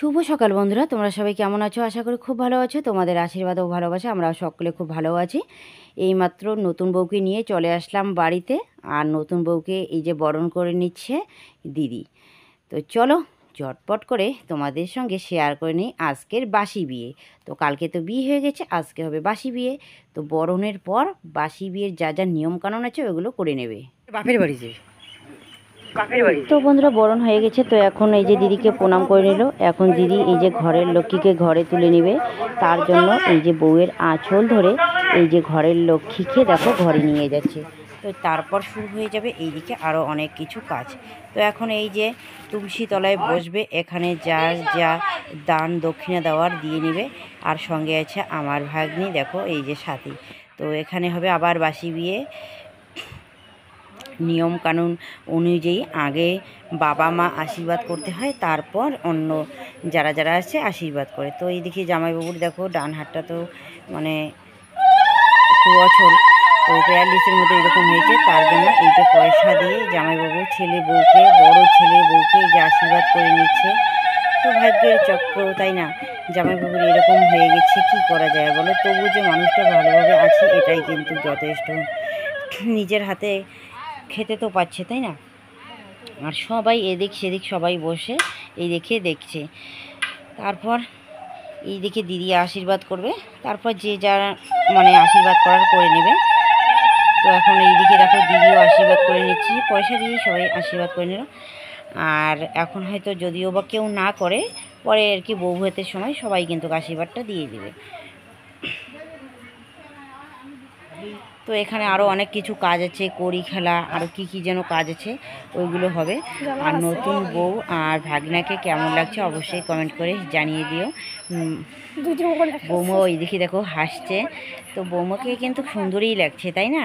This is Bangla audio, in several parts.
শুভ সকাল বন্ধুরা, তোমরা সবাই কেমন আছো? আশা করি খুব ভালো আছো। তোমাদের আশীর্বাদ ও ভালোবাসা আমরা সকলে খুব ভালো আছি। এইমাত্র নতুন বউকে নিয়ে চলে আসলাম বাড়িতে, আর নতুন বউকে এই যে বরণ করে নিচ্ছে দিদি। তো চলো ঝটপট করে তোমাদের সঙ্গে শেয়ার করে নিই আজকের বাসি বিয়ে। তো কালকে তো বিয়ে হয়ে গেছে, আজকে হবে বাসি বিয়ে। তো বরণের পর বাসি বিয়ের যা যা নিয়মকানুন আছে ওগুলো করে নেবে বাপের বাড়িতে। তো বন্ধুরা বরণ হয়ে গেছে, তো এখন এই যে দিদিকে প্রণাম করে নিল। এখন দিদি এই যে ঘরের লক্ষ্মীকে ঘরে তুলে নেবে, তার জন্য এই যে বউয়ের আঁচল ধরে এই যে ঘরের লক্ষ্মীকে দেখো ঘরে নিয়ে যাচ্ছে। তো তারপর শুরু হয়ে যাবে এইদিকে আরও অনেক কিছু কাজ। তো এখন এই যে তুলসী তলায় বসবে, এখানে যার যা দান দক্ষিণা দেওয়ার দিয়ে নেবে। আর সঙ্গে আছে আমার ভাগ্নি, দেখো এই যে সাথী। তো এখানে হবে আবার বাসি বিয়ে। নিয়ম কানুন অনুযায়ী আগে বাবা মা আশীর্বাদ করতে হয়, তারপর অন্য যারা যারা আছে আশীর্বাদ করে। তো এইদিকে জামাইবাবুর দেখো ডান হাতটা তো মানে একটু অচল, তো প্যারালিসের মতো এরকম হয়েছে। তার জন্য এই যে পয়সা দিয়ে জামাইবাবু ছেলে বউকে, বড় ছেলে বউকে এই যে আশীর্বাদ করে নিচ্ছে। তো ভাগ্যের চক্র, তাই না? জামাইবাবুর এরকম হয়ে গেছে, কি করা যায় বলো? তবু যে মানুষটা ভালোভাবে আছে এটাই কিন্তু যথেষ্ট। নিজের হাতে খেতে তো পাচ্ছে, তাই না? আর সবাই এদিক সেদিক সবাই বসে এই দেখছে। তারপর এই দিকে দিদি আশীর্বাদ করবে, তারপর যে যারা মানে আশীর্বাদ করার করে নেবে। তো এখন এইদিকে দেখো দিদিও আশীর্বাদ করে নিচ্ছে, পয়সা দিয়ে সবাই আশীর্বাদ করে নিল। আর এখন হয়তো যদিও বা কেউ না করে, পরে আর কি বউ ভাতের সময় সবাই কিন্তু আশীর্বাদটা দিয়ে দিবে। তো এখানে আরও অনেক কিছু কাজ আছে, কড়ি খেলা আরও কী কী যেন কাজ আছে, ওইগুলো হবে। আর নতুন বউ আর ভাগনাকে কেমন লাগছে অবশ্যই কমেন্ট করে জানিয়ে দিও। বৌমা ওই দেখি দেখো হাসছে, তো বৌমাকে কিন্তু সুন্দরই লাগছে, তাই না?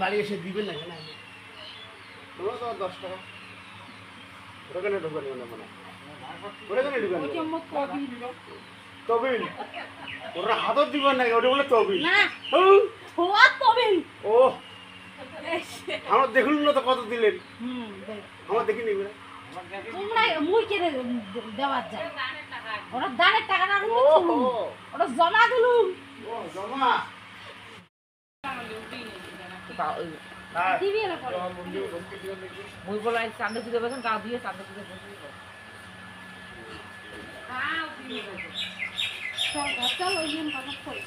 বাড়ি এসে দিবেন না কেন? 10 টাকা ওখানে ঢোকানো না, মানে ওখানে ঢোকানো তবিল ওরা হাতত দিবেন না, ওটা বলে তবিল না, ছোয়া তবিল। ও আমার দেখুন না তো কত দিলেন, আমার দেখি নিবে না তোমরা মুই কে দেওয়ার যায়, ওরা দানের টাকা না ওরা জমা দিলুম। ও জমা দিবি না পরে মুই বলে চাঁদে দিতে বসেন গাও দিয়ে চাঁদে দিতে বসে হ্যাঁ দিবি চল চল ওই নিয়ম কথা করে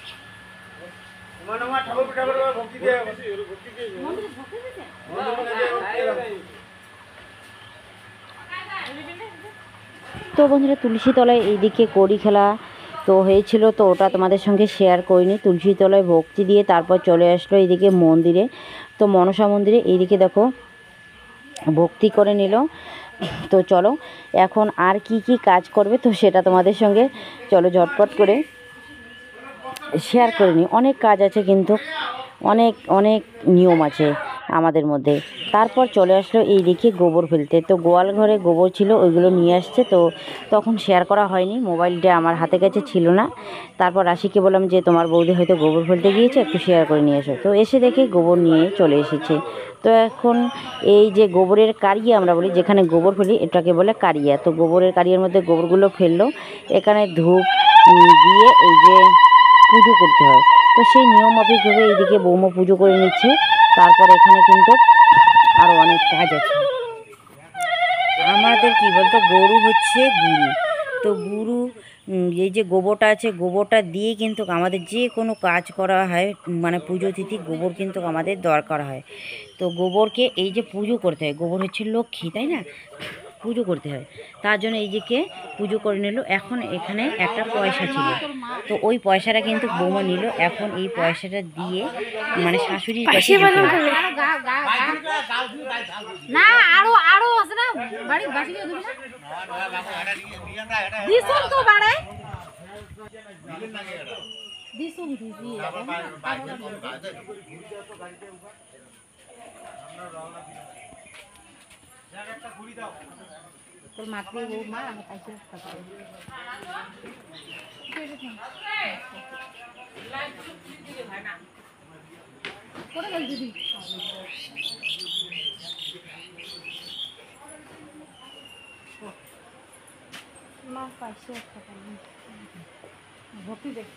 মানে মা ঠাকুর ঠাকুর ভক্তি দিয়ে ভক্তি দিয়ে মন্দিরে ভক্তি দিতে তো বন্ধুরা তুলসী তলায় এইদিকে কড়ি খেলা তো হয়েছিল, তো ওটা তোমাদের সঙ্গে শেয়ার করিনি। তুলসী তলায় ভক্তি দিয়ে তারপর চলে আসলো এইদিকে মন্দিরে, তো মনসা মন্দিরে। এইদিকে দেখো ভক্তি করে নিল। তো চলো এখন আর কি কি কাজ করবে তো সেটা তোমাদের সঙ্গে চলো ঝটপট করে শেয়ার করে নিই। অনেক কাজ আছে কিন্তু অনেক অনেক নিয়ম আছে আমাদের মধ্যে। তারপর চলে আসলো এই দিকে গোবর ফেলতে, তো গোয়াল ঘরে গোবর ছিল ওইগুলো নিয়ে আসছে, তো তখন শেয়ার করা হয়নি, মোবাইলটা আমার হাতে কাছে ছিল না। তারপর রাশিকে বললাম যে তোমার বৌদি হয়তো গোবর ফেলতে গিয়েছে, একটু শেয়ার করে নিয়ে এসো। তো এসে দেখে গোবর নিয়ে চলে এসেছে। তো এখন এই যে গোবরের কারিয়া আমরা বলি, যেখানে গোবর ফেলি এটাকে বলে কারিয়া। তো গোবরের কারিয়ার মধ্যে গোবরগুলো ফেললো, এখানে ধূপ দিয়ে এই যে পুজো করতে হয়। তো সেই নিয়ম মাফিকভাবে এইদিকে বৌমা পুজো করে নিচ্ছে। তারপর এখানে কিন্তু আরও অনেক কাজ আছে। আমাদের কি বলতো, গরু হচ্ছে গুরু। তো গুরু এই যে গোবরটা আছে, গোবরটা দিয়ে কিন্তু আমাদের যে কোনো কাজ করা হয়, মানে পুজো তিথি গোবর কিন্তু আমাদের দরকার হয়। তো গোবরকে এই যে পুজো করতে হয়, গোবর হচ্ছে লক্ষ্মী, তাই না? পুজো করতে হয়, তার জন্য এই যে কে পুজো করে নিল। এখন এখানে একটা পয়সা ছিল, তো ওই পয়সাটা কিন্তু বৌমা নিল। এখন এই পয়সাটা দিয়ে মানে শাশুড়ির কাছে না আরো আরো আছে না বাড়ি বাসি দিয়ে দিবি না দিছুন তো বাড়ে দিছুন দিবি তোর মাতৃ বউ মা আমি পাইছি করে গেল দিদি মা পাইছে ভক্তি দেখ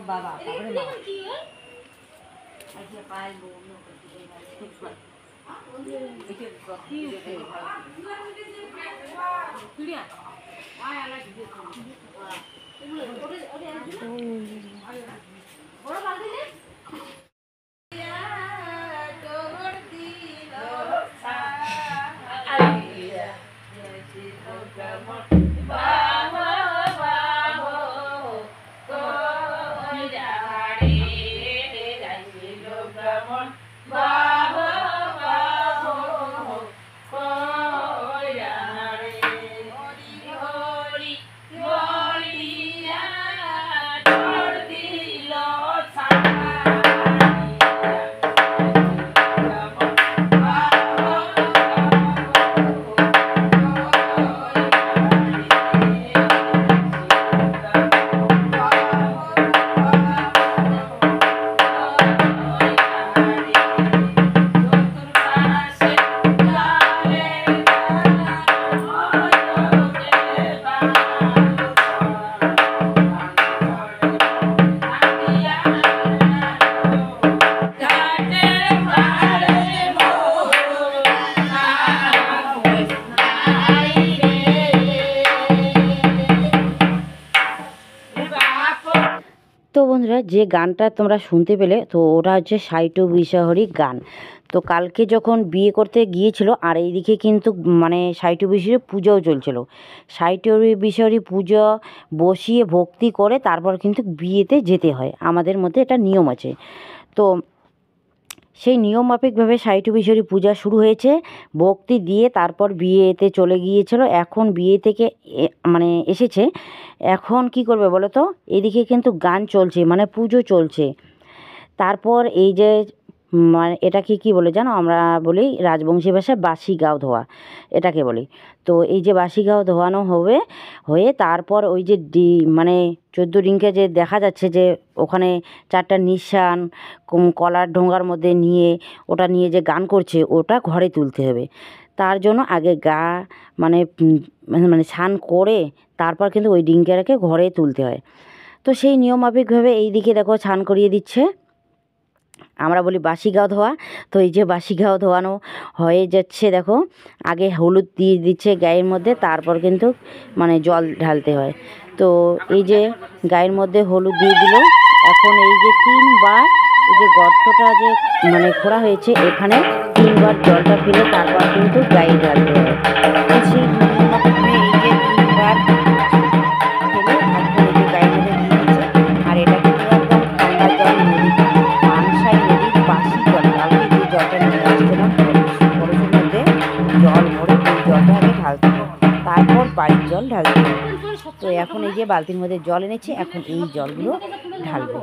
বাবা তো বন্ধুরা, যে গানটা তোমরা শুনতে পেলে তো ওটা হচ্ছে সাইটু বিষহরী গান। তো কালকে যখন বিয়ে করতে গিয়েছিল আর এইদিকে কিন্তু মানে সাইটু বিষহরী পুজোও চলছিল। সাইটু বিষহরী পুজো বসিয়ে ভক্তি করে তারপর কিন্তু বিয়েতে যেতে হয়, আমাদের মধ্যে এটা নিয়ম আছে। তো সেই নিয়ম মাফিকভাবে সাইটু বিষহরী পূজা শুরু হয়েছে, ভক্তি দিয়ে তারপর বিয়েতে চলে গিয়েছিল। এখন বিয়ে থেকে মানে এসেছে, এখন কি করবে বলো তো, এদিকে কিন্তু গান চলছে মানে পুজো চলছে। তারপর এই যে মানে এটাকে কি বলে জানো, আমরা বলি রাজবংশী ভাষায় বাসি গাও ধোয়া, এটাকে বলি। তো এই যে বাসি গাও ধোয়ানো হবে, হয়ে তারপর ওই যে মানে 14 ডিঙ্কে যে দেখা যাচ্ছে যে ওখানে 4টা নিশান কলার ঢোঙ্গার মধ্যে নিয়ে ওটা নিয়ে যে গান করছে, ওটা ঘরে তুলতে হবে। তার জন্য আগে মানে মানে স্নান করে তারপর কিন্তু ওই ডিঙ্কেরাকে ঘরে তুলতে হয়। তো সেই নিয়মমাফিকভাবে এই দিকে দেখো স্নান করিয়ে দিচ্ছে, আমরা বলি বাসি গাও ধোয়া। তো এই যে বাসি গাও ধোয়ানো হয়ে যাচ্ছে, দেখো আগে হলুদ দিয়ে দিচ্ছে গায়ের মধ্যে, তারপর কিন্তু মানে জল ঢালতে হয়। তো এই যে গায়ের মধ্যে হলুদ দিয়ে দিল, এখন এই যে 3বার এই যে গর্তটা যে মানে খোঁড়া হয়েছে, এখানে 3বার জলটা ফেলে তারপর কিন্তু গায়ে ঢালতে হয়। তো সেই এই যে 3বার ফেলে এখন এই যে গায়ের মধ্যে দিয়ে দিচ্ছে। আর এটা কিন্তু একদম ঠান্ডা জল, নদী মানসাই নদীর বাসি জল, কালকে যে জলটা নিয়ে আসছিলাম খরচের মধ্যে জল ভরে ওই জলটা আগে ঢালতে হবে, তারপর বাড়ির জল ঢালতে হবে। তো এখন এই যে বালতির মধ্যে জল এনেছি, এখন এই জলগুলো ঢালবো।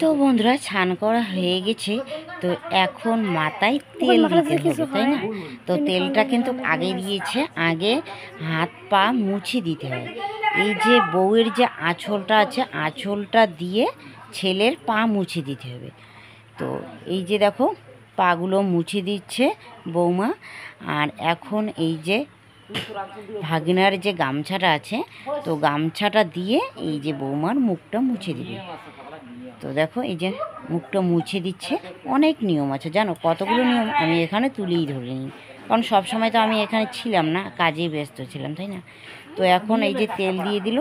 তো বন্ধুরা, স্নান করা হয়ে গেছে, তো এখন মাথায় তেল দিতে হবে, তাই না? তো তেলটা কিন্তু আগে দিয়েছে, আগে হাত পা মুছে দিতে হয়। এই যে বউয়ের যে আঁচলটা আছে, আঁচলটা দিয়ে ছেলের পা মুছে দিতে হবে। তো এই যে দেখো পাগুলো মুছে দিচ্ছে বৌমা। আর এখন এই যে ভাগিনার যে গামছাটা আছে, তো গামছাটা দিয়ে এই যে বৌমার মুখটা মুছে দিবে। তো দেখো এই যে মুখটা মুছে দিচ্ছে। অনেক নিয়ম আছে জানো, কতগুলো নিয়ম আমি এখানে তুলেই ধরিনি, কারণ সব সময় তো আমি এখানে ছিলাম না, কাজে ব্যস্ত ছিলাম, তাই না। তো এখন এই যে তেল দিয়ে দিল,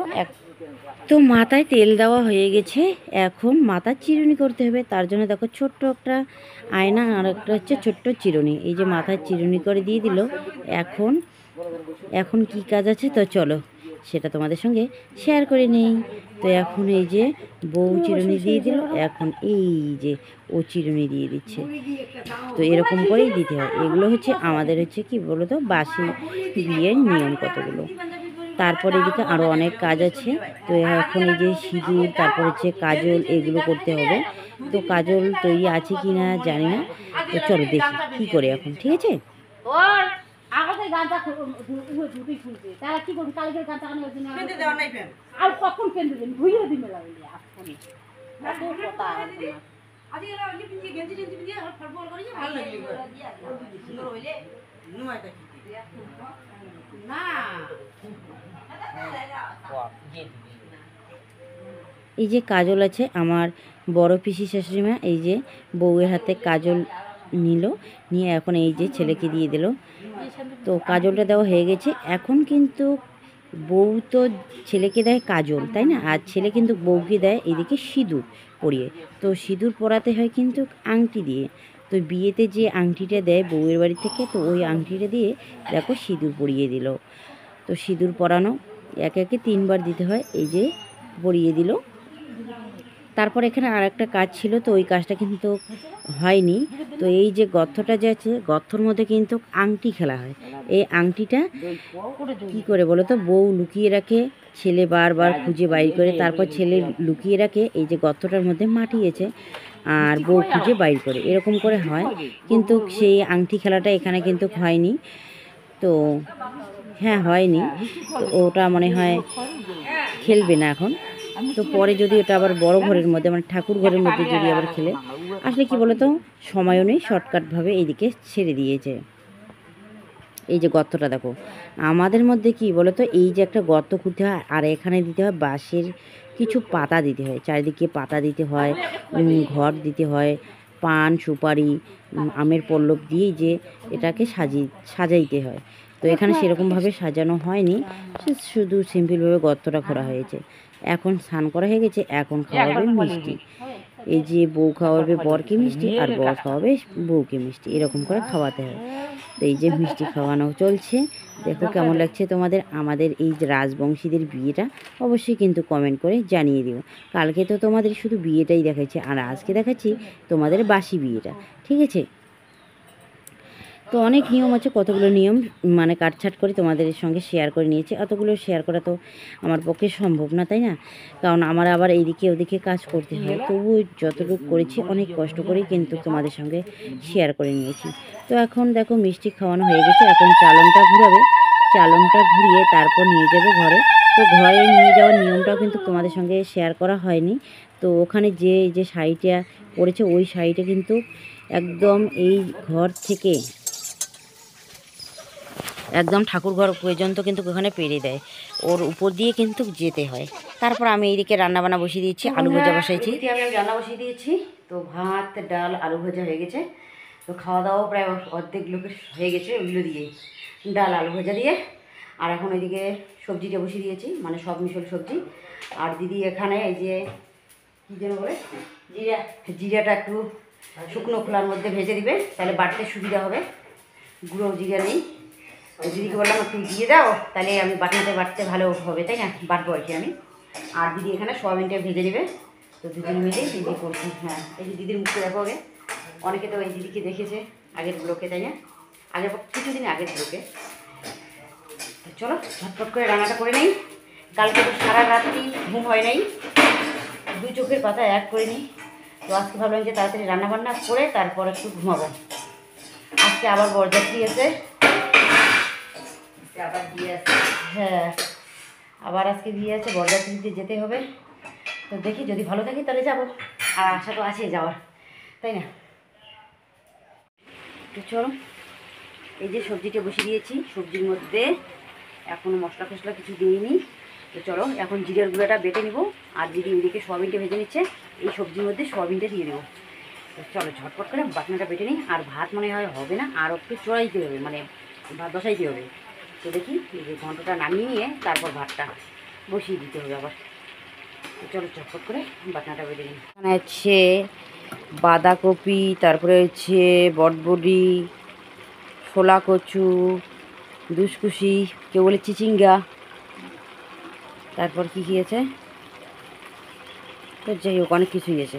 তো মাথায় তেল দেওয়া হয়ে গেছে। এখন মাথার চিরুনি করতে হবে, তার জন্য দেখো ছোট্ট একটা আয়না আর একটা হচ্ছে ছোট্ট চিরুনি। এই যে মাথায় চিরুনি করে দিয়ে দিল। এখন কি কাজ আছে তো চলো সেটা তোমাদের সঙ্গে শেয়ার করে নেই। তো এখন এই যে বউ চিরুনি দিয়ে দিল, এখন এই যে ও চিরুনি দিয়ে দিচ্ছে। তো এরকম করেই দিতে হয়। এগুলো হচ্ছে আমাদের হচ্ছে কি বলো তো বাসি বিয়ের নিয়ম কতগুলো। তারপর এদিকে আরও অনেক কাজ আছে। তো এখন এই যে সিঁদুর, তারপর হচ্ছে কাজল, এগুলো করতে হবে। তো কাজল তৈরি আছে কি না জানি না, তো চলো দেখি কী করে এখন। ঠিক আছে, আগতে গানটা ঝুটি খুলতে তারা কি করবি কালকের গানটা আমি ওদিন আর কখন পেন দেবেন ভুইয়ে দিবে লাগবে আপনি এত কথা আদি এরা ওই পিঞ্জি গেঞ্জি টেঞ্জি দিয়ে ফুটবল করি ভালো লাগবে সুন্দর হইলে নুমাইটা না এই যে কাজল আছে আমার বড় পিসি শাশুড়িমা, এই যে বউয়ের হাতে কাজল নিল, নিয়ে এখন এই যে ছেলেকে দিয়ে দিল। তো কাজলটা দেওয়া হয়ে গেছে। এখন কিন্তু বউ তো ছেলেকে দেয় কাজল, তাই না, আর ছেলে কিন্তু বউকে দেয় এদিকে সিঁদুর পরিয়ে। তো সিঁদুর পরাতে হয় কিন্তু আংটি দিয়ে। তো বিয়েতে যে আংটিটা দেয় বউয়ের বাড়ি থেকে, তো ওই আংটিটা দিয়ে দেখো সিঁদুর পরিয়ে দিল। তো সিঁদুর পরানো একে একে 3 বার দিতে হয়। এই যে পরিয়ে দিল। তারপর এখানে আর একটা কাজ ছিল, তো ওই কাজটা কিন্তু হয়নি। তো এই যে গর্তটা যে আছে, গর্তর মধ্যে কিন্তু আংটি খেলা হয়। এই আংটিটা কি করে বলো তো, বউ লুকিয়ে রাখে, ছেলে বারবার খুঁজে বাইর করে, তারপর ছেলে লুকিয়ে রাখে এই যে গর্তটার মধ্যে মাটিয়েছে, আর বউ খুঁজে বাইর করে, এরকম করে হয়। কিন্তু সেই আংটি খেলাটা এখানে কিন্তু হয়নি। তো হ্যাঁ হয়নি, তো ওটা মনে হয় খেলবে না এখন। তো পরে যদি ওটা আবার বড় ঘরের মধ্যে মানে ঠাকুর ঘরের মধ্যে যদি আবার খেলে, আসলে কি বলো তো সময়ও নেই, শর্টকাটভাবে এইদিকে ছেড়ে দিয়েছে। এই যে গর্তটা দেখো, আমাদের মধ্যে কি বলো তো, এই যে একটা গর্ত খুঁড়তে হয়, আর এখানে দিতে হয় বাঁশের কিছু পাতা দিতে হয়, চারিদিকে পাতা দিতে হয়, ঘর দিতে হয়, পান সুপারি আমের পল্লব দিয়ে যে এটাকে সাজাইতে হয়। তো এখানে সেরকমভাবে সাজানো হয়নি, শুধু সিম্পলভাবে গর্তটা করা হয়েছে। এখন স্নান করা হয়ে গেছে, এখন খাওয়াবে মিষ্টি। এই যে বউ খাওয়াবে বরকে মিষ্টি, আর বর খাওয়াবে বউকে মিষ্টি, এরকম করে খাওয়াতে হয়। তো এই যে মিষ্টি খাওয়ানো চলছে। দেখো কেমন লাগছে তোমাদের আমাদের এই যে রাজবংশীদের বিয়েটা, অবশ্যই কিন্তু কমেন্ট করে জানিয়ে দিও। কালকে তো তোমাদের শুধু বিয়েটাই দেখাচ্ছি, আর আজকে দেখাচ্ছি তোমাদের বাসি বিয়েটা। ঠিক আছে, তো অনেক নিয়ম আছে, কতগুলো নিয়ম মানে কাটছাট করে তোমাদের সঙ্গে শেয়ার করে নিয়েছি। অতগুলো শেয়ার করা তো আমার পক্ষে সম্ভব না, তাই না, কারণ আমার আবার এইদিকে ওদিকে কাজ করতে হয়। তবুও যতটুকু করেছি অনেক কষ্ট করেই কিন্তু তোমাদের সঙ্গে শেয়ার করে নিয়েছি। তো এখন দেখো মিষ্টি খাওয়ানো হয়ে গেছে, এখন চালনটা ঘুরাবে, চালনটা ঘুরিয়ে তারপর নিয়ে যাবে ঘরে। তো ঘরে নিয়ে যাওয়ার নিয়মটাও কিন্তু তোমাদের সঙ্গে শেয়ার করা হয়নি। তো ওখানে যে শাড়িটা পরেছে, ওই শাড়িটা কিন্তু একদম এই ঘর থেকে একদম ঠাকুরঘর পর্যন্ত কিন্তু ওখানে পেরে দেয়, ওর উপর দিয়ে কিন্তু যেতে হয়। তারপর আমি এইদিকে রান্নাবান্না বসিয়ে দিয়েছি, আলু ভাজা বসাইছি। আমি রান্না বসিয়ে দিয়েছি, তো ভাত ডাল আলু ভাজা হয়ে গেছে। তো খাওয়া দাওয়া প্রায় অর্ধেক লোকের হয়ে গেছে, ওইগুলো দিয়ে ডাল আলু ভাজা দিয়ে। আর এখন এদিকে সবজিটা বসিয়ে দিয়েছি, মানে সব মিশল সবজি। আর দিদি এখানে এই যে কী যেন বলে জিরাটা একটু শুকনো খোলার মধ্যে ভেজে দিবে, তাহলে বাটতে সুবিধা হবে। গুঁড়ো জিরা নেই, দিদিকে বললাম একটু দিয়ে দাও, তাহলে আমি বাটতে ভালো হবে, তাই না, বাটবো আর কি আমি। আর দিদি এখানে সোয়াবিনটা ভেজে দেবে। তো দুজন মিলে দিদি করছি। হ্যাঁ, এই যে দিদির মুখে দেখো আগে, অনেকে তো এই দিদিকে দেখেছে আগের ব্লকে, তাই না, আগের কিছুদিন আগের ব্লকে। তো চলো ঝটপট করে রান্নাটা করে নেই। কালকে তো সারা রাত্রি ঘুম হয় নাই, 2 চোখের পাতা এক করে নিই। তো আজকে ভাবলাম যে তাড়াতাড়ি রান্নাবান্না করে তারপর একটু ঘুমাবো। আজকে আবার বরযাত্রী আছে, আবার বিয়ে আছে। হ্যাঁ, আবার আজকে বিয়ে আছে, বরযাত্রীতে যেতে হবে। তো দেখি যদি ভালো থাকি তাহলে যাবো, আর আশা তো আছে যাওয়ার। তাই না? তো চলো, এই যে সবজিটা বসিয়ে দিয়েছি, সবজির মধ্যে এখনও মশলা ফসলা কিছু দিইনি। তো চলো এখন জিরের গুঁড়োটা বেটে নিব, আর দিদি ওইদিকে সোয়াবিনটা ভেজে নিচ্ছে, এই সবজির মধ্যে সোয়াবিনটা দিয়ে দেবো। তো চলো ঝটপট করে বাটনাটা বেটে নিই। আর ভাত মনে হয় হবে না, আর একটু চড়াইতে হবে, মানে ভাত বসাইতে হবে। তো দেখি এই যে ঘন্টাটা নামিয়ে নিয়ে তারপর ভাতটা বসিয়ে দিতে হবে আবার। তো চলো ঝটপট করে বাটনাটা বেটে নিই। এখানে হচ্ছে বাঁধাকপি, তারপরে হচ্ছে বটবডি, ছোলা কচু, দুসকুশি, কেউ বলে চিচিঙ্গা, তারপর কী কী আছে, তো যাই হোক অনেক কিছুই আছে,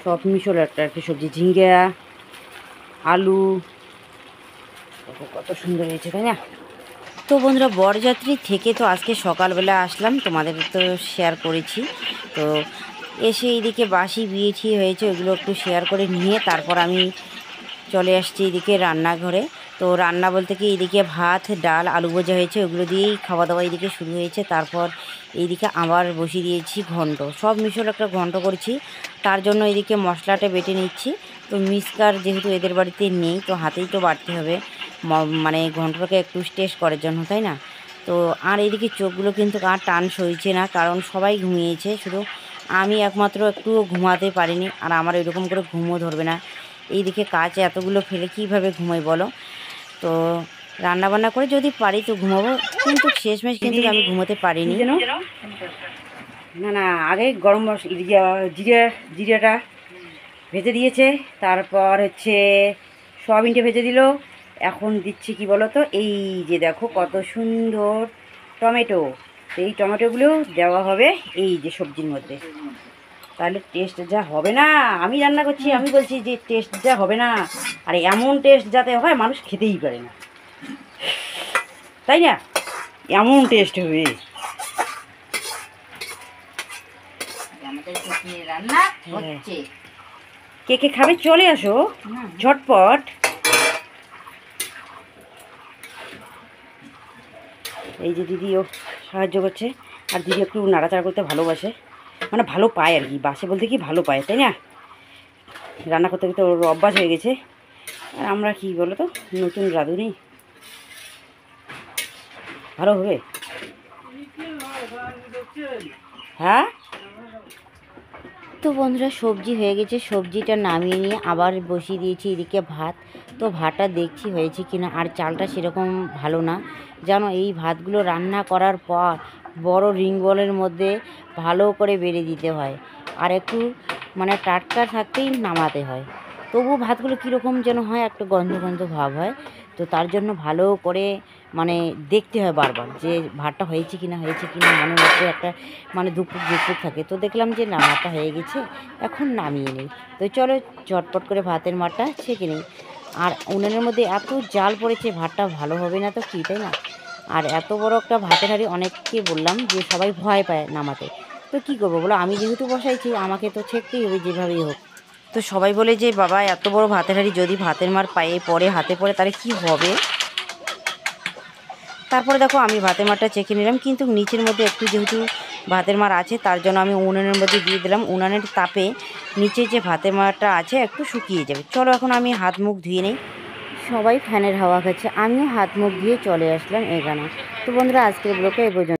সব মিশল একটা আর কি সবজি, ঝিঙ্গা, আলু, কত সুন্দর হয়েছে তাই না? তো বন্ধুরা বরযাত্রী থেকে তো আজকে সকালবেলা আসলাম, তোমাদের তো শেয়ার করেছি। তো এসে এইদিকে বাসি বিয়েছি হয়েছে, ওইগুলো একটু শেয়ার করে নিয়ে তারপর আমি চলে আসছি এইদিকে রান্নাঘরে। তো রান্না বলতে কি এইদিকে ভাত, ডাল, আলু ভাজা হয়েছে, ওগুলো দিয়েই খাওয়া দাওয়া এইদিকে শুরু হয়েছে। তারপর এইদিকে আবার বসিয়ে দিয়েছি ঘন্ট, সব মিশল একটা ঘন্ট করেছি। তার জন্য এইদিকে মশলাটা বেটে নিচ্ছি। তো মিক্সার যেহেতু এদের বাড়িতে নেই, তো হাতেই তো বাটতে হবে, মানে ঘন্টটাকে একটু টেস্ট করার জন্য, তাই না? তো আর এইদিকে চোখগুলো কিন্তু আর টান সইছে না, কারণ সবাই ঘুমিয়েছে, শুধু আমি একমাত্র একটু ঘুমাতে পারিনি। আর আমার এরকম করে ঘুমও ধরবে না, এইদিকে কাজ এতগুলো ফেলে কীভাবে ঘুমাই বলো? তো রান্নাবান্না করে যদি পারি তো ঘুমাবো, কিন্তু শেষমেশ কিন্তু আমি ঘুমোতে পারিনি। না না, আগে গরম জিরাটা ভেজে দিয়েছে, তারপর হচ্ছে সয়াবিনটা ভেজে দিল। এখন দিচ্ছি কি বলো তো, এই যে দেখো কত সুন্দর টমেটো, এই টমেটোগুলো দেওয়া হবে এই যে সবজির মধ্যে। তাহলে টেস্ট যা হবে না, আমি রান্না করছি, আমি বলছি যে টেস্ট যা হবে না, আর এমন টেস্ট যাতে হয় মানুষ খেতেই পারে না, তাই না? এমন টেস্ট হবে রান্না হচ্ছে। কে কে খাবে চলে আসো ঝটপট। এই যে দিদিও সাহায্য করছে, আর দিদি একটু নাড়াচাড়া করতে ভালোবাসে, মানে ভালো পায় আর কি, বাসে বলতে কি ভালো পায়, তাই না? রান্না করতে করতে ওর অভ্যাস হয়ে গেছে। আর আমরা কি বলো তো, নতুন রাঁধুনি, ভালো হবে। হ্যাঁ তো বন্ধুরা সবজি হয়ে গেছে, সবজিটা নামিয়ে নিয়ে আবার বসিয়ে দিয়েছি এদিকে ভাত। তো ভাতটা দেখছি হয়েছে কি না, আর চালটা সেরকম ভালো না জানো। এই ভাতগুলো রান্না করার পর বড় রিং বলের মধ্যে ভালো করে বেড়ে দিতে হয়, আর একটু মানে টাটকা থাকতেই নামাতে হয়। তবু ভাতগুলো কীরকম যেন হয়, একটা গন্ধ গন্ধ ভাব হয়। তো তার জন্য ভালো করে মানে দেখতে হয় বারবার যে ভাতটা হয়েছে কি না, হয়েছে কি না, মনের মধ্যে একটা মানে ধুকপুক ধুকপুক থাকে। তো দেখলাম যে না, ভাতটা হয়ে গেছে, এখন নামিয়ে নিই। তো চলো ঝটপট করে ভাতের মারটা ছেঁকে নিই। আর উনুনের মধ্যে এত জাল পড়েছে, ভাতটা ভালো হবে না তো কী, তাই না? আর এত বড় একটা ভাতের হাঁড়ি, অনেককে বললাম যে সবাই ভয় পায় নামাতে। তো কী করবো বলো, আমি যেহেতু বসাইছি আমাকে তো ছেঁকতেই হবে যেভাবেই হোক। তো সবাই বলে যে বাবা এত বড় ভাতের হাঁড়ি যদি ভাতের মার পায়ে পড়ে, হাতে পড়ে, তাহলে কী হবে? তারপরে দেখো আমি ভাতের মারটা চেখে নিলাম, কিন্তু নিচের মধ্যে একটু যেহেতু ভাতের মার আছে, তার জন্য আমি উনুনের মধ্যে দিয়ে দিলাম। উনানের তাপে নিচে যে ভাতের মারটা আছে একটু শুকিয়ে যাবে। চলো এখন আমি হাত মুখ ধুয়ে নিই। সবাই ফ্যানের হাওয়া খাচ্ছে, আমিও হাত মুখ ধুয়ে চলে আসলাম এখানে। তো বন্ধুরা আজকের ব্লগে এই পর্যন্ত।